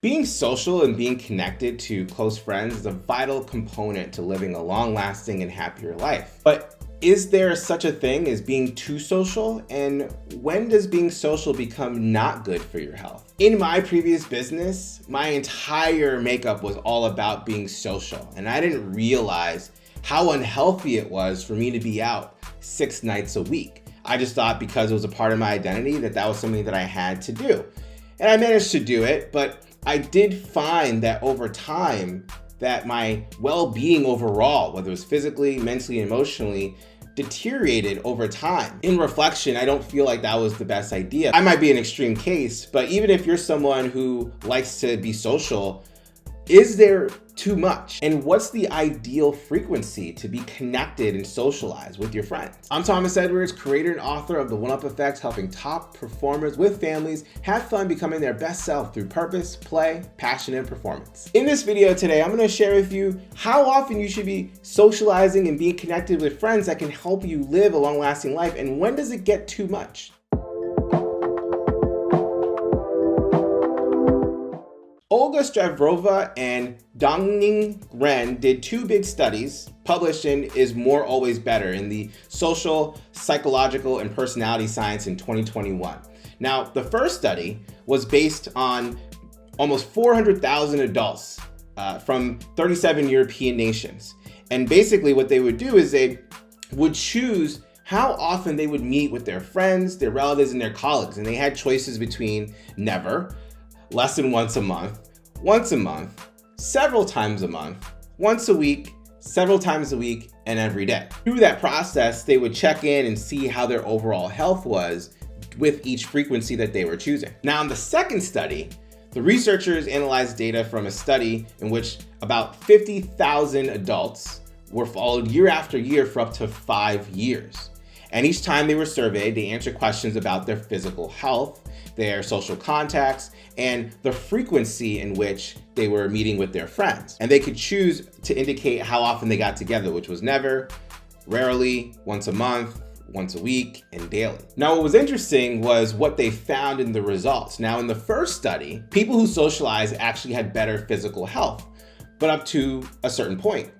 Being social and being connected to close friends is a vital component to living a long-lasting and happier life. But is there such a thing as being too social? And when does being social become not good for your health? In my previous business, my entire makeup was all about being social, and I didn't realize how unhealthy it was for me to be out 6 nights a week. I just thought because it was a part of my identity that was something that I had to do. And I managed to do it, but I did find that over time that my well-being overall, whether it was physically, mentally, and emotionally, deteriorated over time. In reflection, I don't feel like that was the best idea. I might be an extreme case, but even if you're someone who likes to be social, is there too much? And what's the ideal frequency to be connected and socialize with your friends? I'm Thomas Edwards, creator and author of The One Up Effect, helping top performers with families have fun becoming their best self through purpose, play, passion, and performance. In this video today, I'm gonna share with you how often you should be socializing and being connected with friends that can help you live a long-lasting life, and when does it get too much? Olga Stravrova and Dongning Ren did 2 big studies published in Is More Always Better in the Social, Psychological, and Personality Science in 2021. Now, the first study was based on almost 400,000 adults from 37 European nations. And basically what they would do is they would choose how often they would meet with their friends, their relatives, and their colleagues. And they had choices between never, less than once a month, several times a month, once a week, several times a week, and every day. Through that process, they would check in and see how their overall health was with each frequency that they were choosing. Now, in the second study, the researchers analyzed data from a study in which about 50,000 adults were followed year after year for up to 5 years. And each time they were surveyed, they answered questions about their physical health, their social contacts, and the frequency in which they were meeting with their friends. And they could choose to indicate how often they got together, which was never, rarely, once a month, once a week, and daily. Now, what was interesting was what they found in the results. Now, in the first study, people who socialized actually had better physical health, but up to a certain point.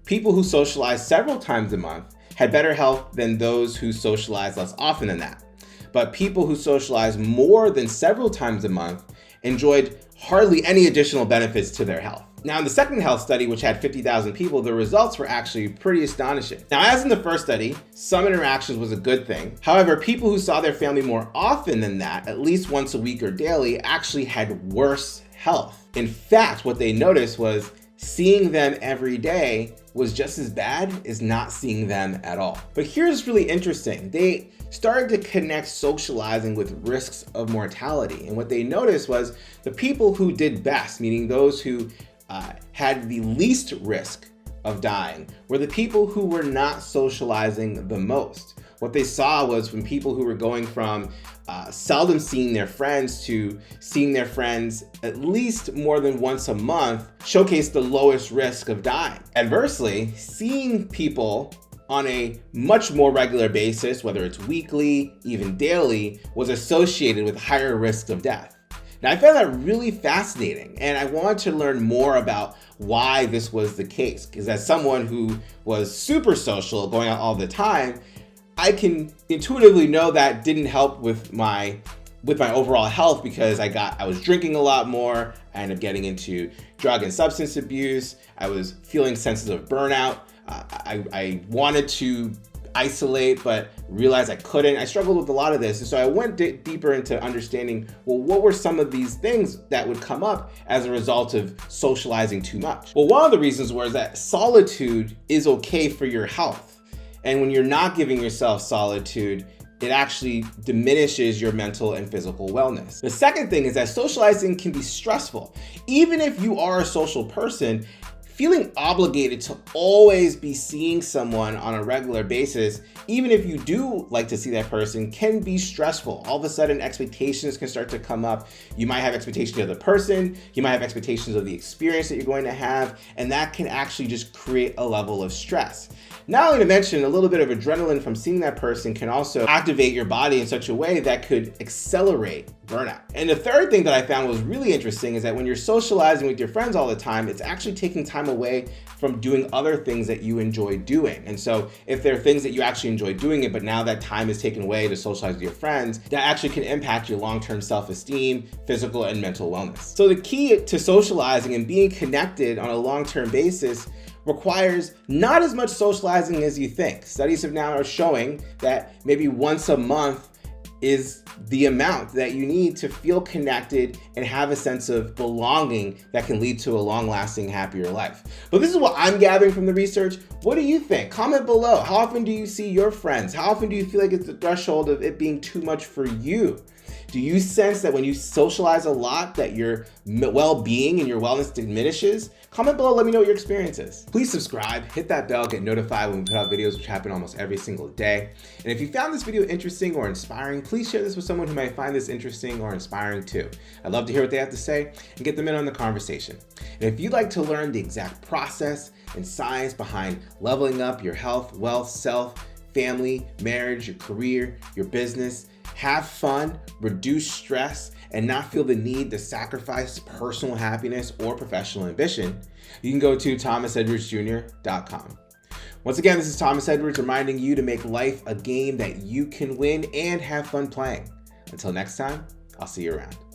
People who socialized several times a month had better health than those who socialize less often than that. But people who socialize more than several times a month enjoyed hardly any additional benefits to their health. Now, in the second health study, which had 50,000 people, the results were actually pretty astonishing. Now, as in the first study, some interactions was a good thing. However, people who saw their family more often than that, at least once a week or daily, actually had worse health. In fact, what they noticed was seeing them every day was just as bad as not seeing them at all. But here's really interesting. They started to connect socializing with risks of mortality. And what they noticed was the people who did best, meaning those who had the least risk of dying, were the people who were not socializing the most. What they saw was when people who were going from seldom seeing their friends to seeing their friends at least more than once a month showcased the lowest risk of dying. Adversely, seeing people on a much more regular basis, whether it's weekly, even daily, was associated with higher risks of death. Now, I found that really fascinating, and I wanted to learn more about why this was the case, because as someone who was super social, going out all the time, I can intuitively know that didn't help with my overall health, because I was drinking a lot more. I ended up getting into drug and substance abuse. I was feeling senses of burnout. I wanted to isolate, but realized I couldn't. I struggled with a lot of this. And so I went deeper into understanding, well, what were some of these things that would come up as a result of socializing too much? Well, one of the reasons was that solitude is okay for your health. And when you're not giving yourself solitude, it actually diminishes your mental and physical wellness. The second thing is that socializing can be stressful. Even if you are a social person, feeling obligated to always be seeing someone on a regular basis, even if you do like to see that person, can be stressful. All of a sudden, expectations can start to come up. You might have expectations of the person, you might have expectations of the experience that you're going to have, and that can actually just create a level of stress. Not only to mention, a little bit of adrenaline from seeing that person can also activate your body in such a way that could accelerate burnout. And the third thing that I found was really interesting is that when you're socializing with your friends all the time, it's actually taking time away from doing other things that you enjoy doing. And so if there are things that you actually enjoy doing it, but now that time is taken away to socialize with your friends, that actually can impact your long-term self-esteem, physical and mental wellness. So the key to socializing and being connected on a long-term basis requires not as much socializing as you think. Studies have now are showing that maybe once a month is the amount that you need to feel connected and have a sense of belonging that can lead to a long-lasting, happier life. But this is what I'm gathering from the research. What do you think? Comment below. How often do you see your friends? How often do you feel like it's the threshold of it being too much for you? Do you sense that when you socialize a lot that your well-being and your wellness diminishes? Comment below, let me know what your experience is. Please subscribe, hit that bell, get notified when we put out videos, which happen almost every single day. And if you found this video interesting or inspiring, please share this with someone who might find this interesting or inspiring too. I'd love to hear what they have to say and get them in on the conversation. And if you'd like to learn the exact process and science behind leveling up your health, wealth, self, family, marriage, your career, your business, have fun, reduce stress, and not feel the need to sacrifice personal happiness or professional ambition, you can go to thomasedwardsjr.com. Once again, this is Thomas Edwards reminding you to make life a game that you can win and have fun playing. Until next time, I'll see you around.